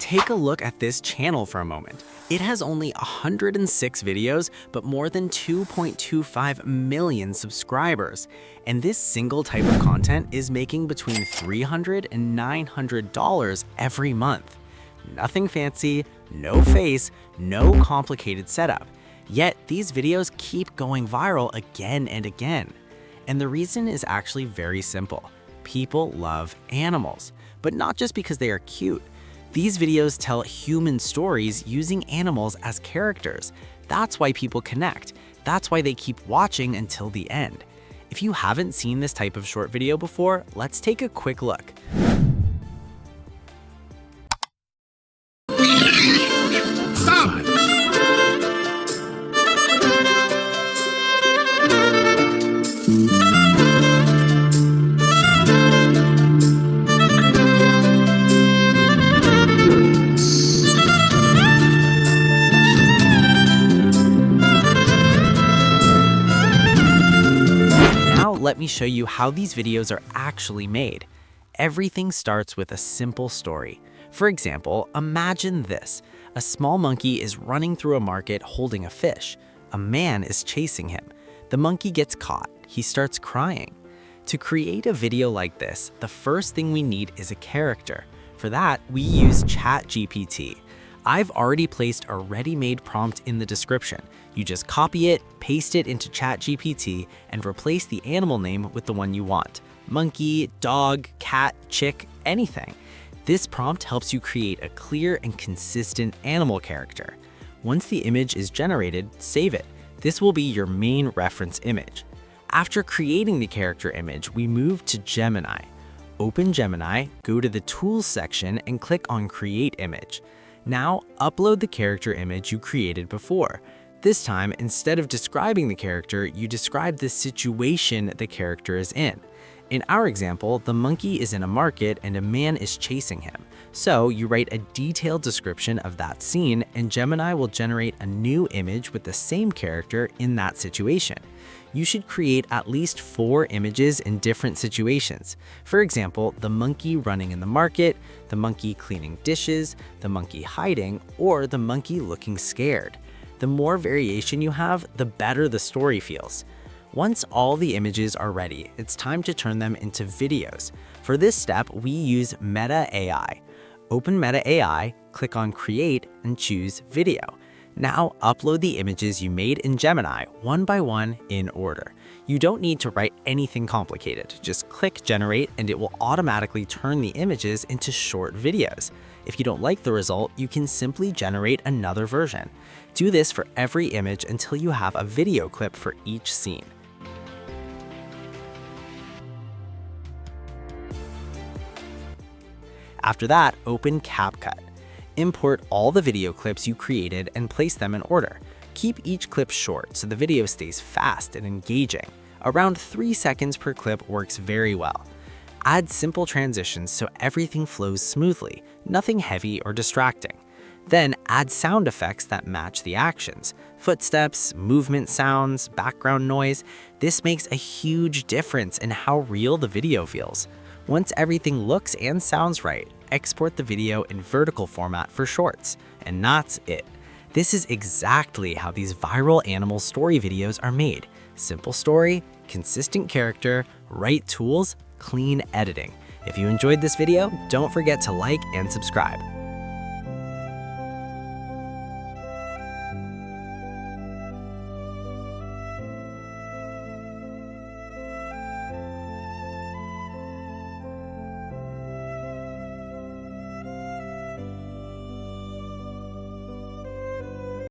Take a look at this channel for a moment. It has only 106 videos, but more than 2.25 million subscribers. And this single type of content is making between $300 and $900 every month. Nothing fancy, no face, no complicated setup. Yet these videos keep going viral again and again. And the reason is actually very simple. People love animals, but not just because they are cute. These videos tell human stories using animals as characters. That's why people connect. That's why they keep watching until the end. If you haven't seen this type of short video before, let's take a quick look. Stop! Let me show you how these videos are actually made. Everything starts with a simple story. For example, imagine this. A small monkey is running through a market holding a fish. A man is chasing him. The monkey gets caught. He starts crying. To create a video like this, the first thing we need is a character. For that, we use ChatGPT. I've already placed a ready-made prompt in the description. You just copy it, paste it into ChatGPT, and replace the animal name with the one you want. Monkey, dog, cat, chick, anything. This prompt helps you create a clear and consistent animal character. Once the image is generated, save it. This will be your main reference image. After creating the character image, we move to Gemini. Open Gemini, go to the Tools section, and click on Create Image. Now, upload the character image you created before. This time, instead of describing the character, you describe the situation the character is in. In our example, the monkey is in a market and a man is chasing him. So you write a detailed description of that scene, and Gemini will generate a new image with the same character in that situation. You should create at least 4 images in different situations. For example, the monkey running in the market, the monkey cleaning dishes, the monkey hiding, or the monkey looking scared. The more variation you have, the better the story feels. Once all the images are ready, it's time to turn them into videos. For this step, we use Meta AI. Open Meta AI, click on Create, and choose Video. Now upload the images you made in Gemini one by one in order. You don't need to write anything complicated. Just click Generate and it will automatically turn the images into short videos. If you don't like the result, you can simply generate another version. Do this for every image until you have a video clip for each scene. After that, open CapCut. Import all the video clips you created and place them in order. Keep each clip short so the video stays fast and engaging. Around 3 seconds per clip works very well. Add simple transitions so everything flows smoothly, nothing heavy or distracting. Then add sound effects that match the actions. Footsteps, movement sounds, background noise. This makes a huge difference in how real the video feels. Once everything looks and sounds right, export the video in vertical format for shorts. And that's it. This is exactly how these viral animal story videos are made. Simple story, consistent character, right tools, clean editing. If you enjoyed this video, don't forget to like and subscribe.